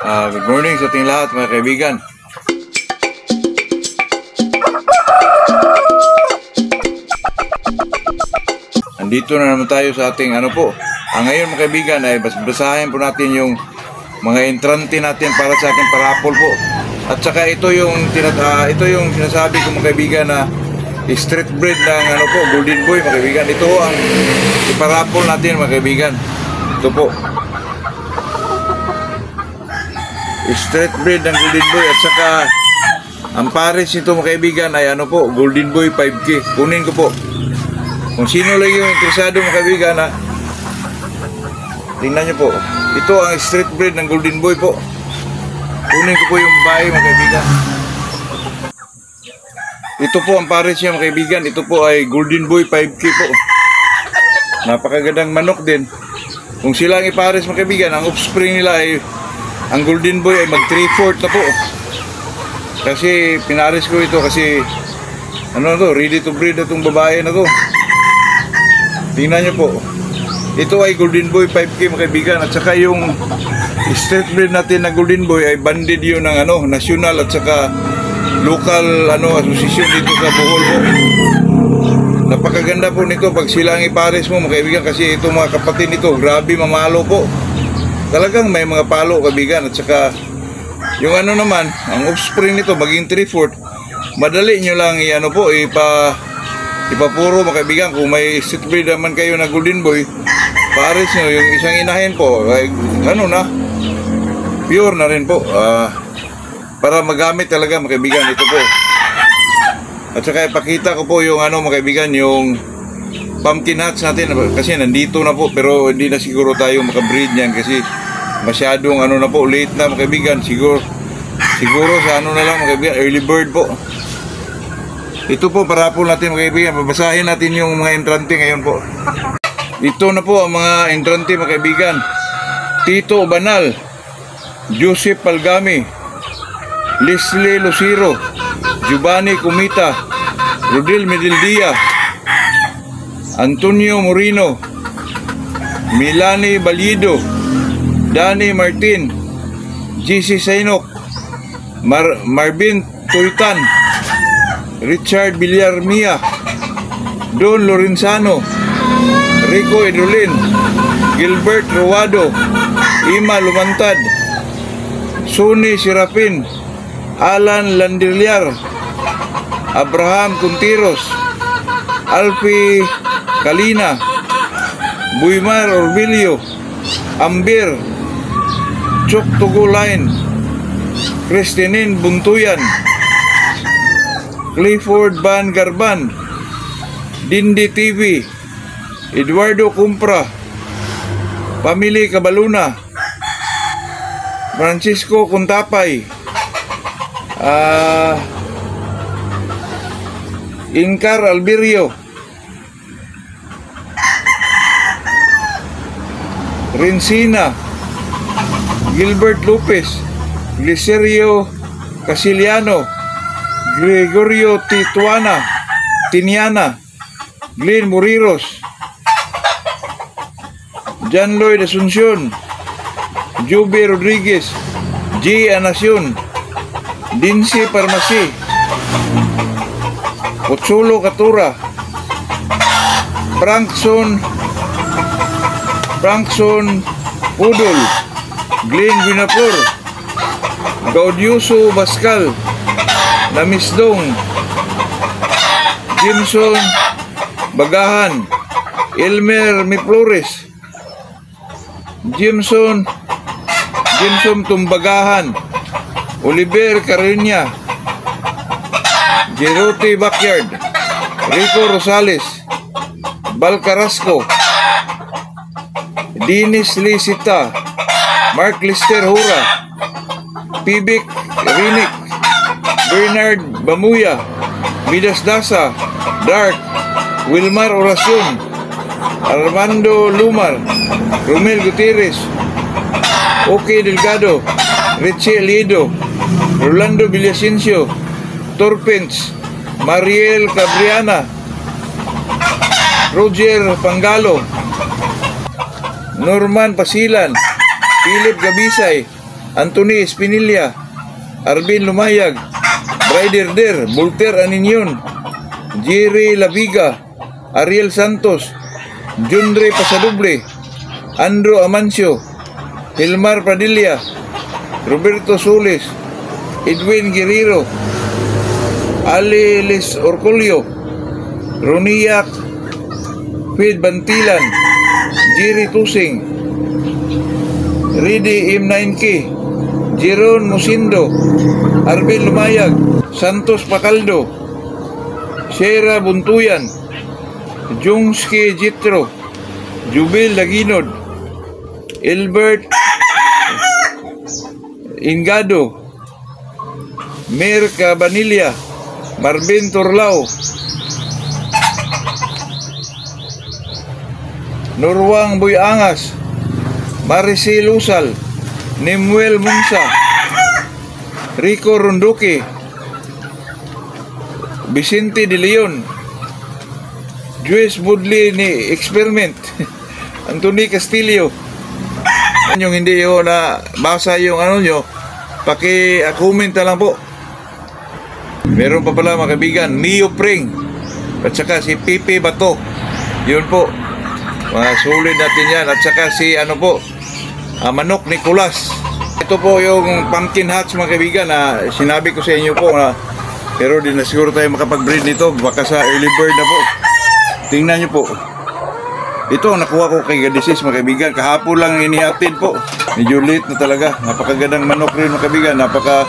Good morning sa ating lahat mga kaibigan. Andito na naman tayo sa ating ngayon mga kaibigan ay basahin po natin yung mga entrante natin para sa ating parapol po. At saka ito yung sinasabi ko mga kaibigan na street breed ng Golden Boy mga kaibigan. Ito ang iparapol natin mga kaibigan. Ito po. Street breed ng Golden Boy at saka ang pares nito mga kaibigan ay Golden Boy 5K. Kunin ko po. Kung sino lang yung interesado mga kaibigan tingnan nyo po. Ito ang street breed ng Golden Boy po. Kunin ko po yung bahay mga kaibigan. Ito po ang pares niya mga kaibigan. Ito po ay Golden Boy 5K po. Napakagandang manok din. Kung sila ang ipares mga kaibigan, ang offspring nila ay ang Golden Boy ay mag 3/4 na po. Kasi pinares ko ito kasi ready to breed na itong babae na to. Tingnan nyo po. Ito ay Golden Boy 5K mga kaibigan. At saka yung street breed natin na Golden Boy ay banded yun ng national at saka local association dito sa Bohol po. Napakaganda po nito pag sila ang ipares mo mga kaibigan kasi itong mga kapatid nito grabe mamalo po. Talagang may mga palo kaibigan at saka yung naman ang offspring nito maging 3/4 madali nyo lang ipapuro mga kaibigan. Kung may street breed naman kayo na Golden Boy pares nyo yung isang inahin po ay pure na rin po para magamit talaga mga kaibigan. Ito po at saka ipakita ko po yung mga kaibigan yung pumpkin hats natin kasi nandito na po pero hindi na siguro tayo makabreed niyan kasi masyadong na po late na mga kaibigan. Siguro sa na lang mga kaibigan, early bird po. Ito po parapol natin mga kaibigan. Babasahin natin yung mga entrante ngayon po. Ito na po ang mga entrante mga kaibigan. Tito Banal, Joseph Palgami, Leslie Lucero, Giovanni Kumita, Rodel Medildia, Antonio Moreno, Milani Balido, Danny Martin, GC Sainok, Marvin Tuitan, Richard Villarmia, Don Lorenzano, Rico Edulin, Gilbert Ruado, Ima Lumantad, Suni Serapin, Alan Landiliar, Abraham Contiros, Alfie Kalina, Buymar Orbilio, Ambir, Chok Tugulain, Christinin Buntuyan, Clifford Van Garban, Dindi TV, Eduardo Cumpra, Pamili Cabaluna, Francisco Kuntapay, Inkar Albirio, Rinsina, Gilbert Lopez, Glicerio Casiliano, Gregorio Tiniana, Glenn Muriros, John Lloyd Asuncion, Juby Rodriguez, G. Anacion, Dinsi Parmasi, Otsulo Katura, Frankson Pudol, Glenn Vinapur, Gaudioso Bascal, Namisdong, Jimson Bagahan, Elmer Miplores, Jimson Tumbagahan, Oliver Cariña, Jerote Backyard, Rico Rosales, Bal Carrasco, Dinis Lisita, Mark Lister Hura, Pibik Rinik, Bernard Bamuya, Midas Dasa, Dark, Wilmar Oracion, Armando Lumar, Romel Gutierrez, Oki Delgado, Richie Lido, Rolando Villasencio, Torpens, Mariel Cabriana, Roger Pangalo, Norman Pasilan, Philip Gabisay, Anthony Espinilla, Arvin Lumayag, Brider Der, Volter Aninyon, Jerry Laviga, Ariel Santos, Junre Pasadoble, Andrew Amancio, Hilmar Padilla, Roberto Soles, Edwin Guerrero, Ali Les Orcolio, Roniak Fid Bantilan, Jerry Tusing, Ridi M9K, Jeron Musindo, Arvin Lumayag, Santos Pacaldo, Shera Buntuyan, Jungski Jitro, Jubil Laginod, Albert Ingado, Mer Cabanilla, Marvin Turlao, Norwang Buyangas, Maricel Usal, Nemuel Munsa, Rico Ronduque, Vicente De Leon, Juez Budley ni Experiment, Anthony Castillo. Yung hindi yun na basa yung ano nyo, paki-comment na lang po. Meron pa pala mga kaibigan, Mio Pring, at saka si Pipe Bato. Yun po, mga sulit natin yan. At saka si ano po, Manok Nicolas. Ito po yung pumpkin hats mga kaibigan na sinabi ko sa inyo po na, pero di na siguro tayo makapag-breed nito, baka sa early bird na po. Tingnan nyo po. Ito ang nakuha ko kay Gadisis mga kaibigan. Kahapon lang inihatid po. Medyo late na talaga. Napakagandang manok rin mga kaibigan. Napaka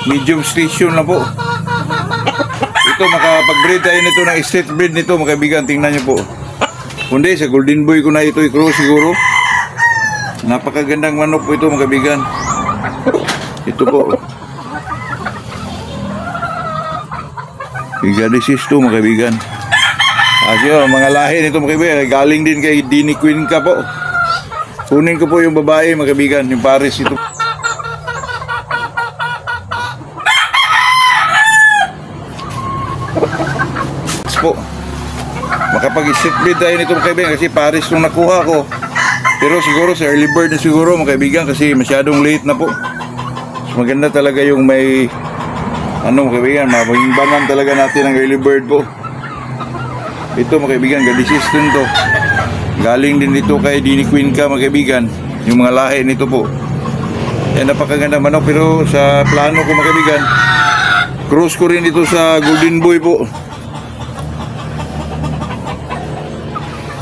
medium station na po. Ito makapag-breed tayo nito ng estate breed nito mga kaibigan. Tingnan nyo po. Kundi sa Golden Boy ko na ito i-cross siguro. Napakagandang manok po ito mga kaibigan. Ito po. Gadisis to mga kaibigan. Asyo, mga lahi nito mga kaibigan, galing din kay Dini Queen ka po. Kunin ko po yung babae mga kaibigan, yung Paris ito. Po, makapag-sit breed tayo nito mga kaibigan kasi Paris nung nakuha ko. Pero siguro sa early bird na siguro mga kaibigan kasi masyadong late na po. So, maganda talaga yung may ano mga kaibigan, mabangbangan talaga natin ang early bird po. Ito mga kaibigan, Gadisis din to. Galing din dito kay Dini Queen ka mga kaibigan. Yung mga lahi nito po. Yan, napakaganda manok. Pero sa plano ko mga kaibigan, cross ko rin ito sa Golden Boy po.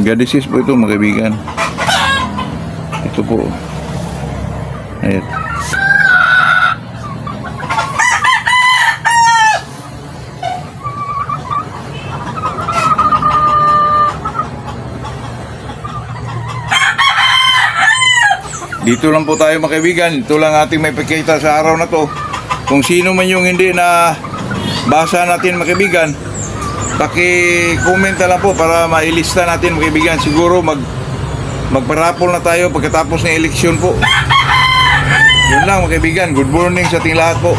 Gadisis po ito mga kaibigan. Ito po. Ayan. Dito lang po tayo mga kaibigan. Ito lang ating may pakita sa araw na to. Kung sino man yung hindi na basa natin mga kaibigan, paki-comment na lang po para mailista natin mga kaibigan. Siguro magparapol na tayo pagkatapos ng eleksyon po. Yun lang mga kaibigan. Good morning sa ating lahat po.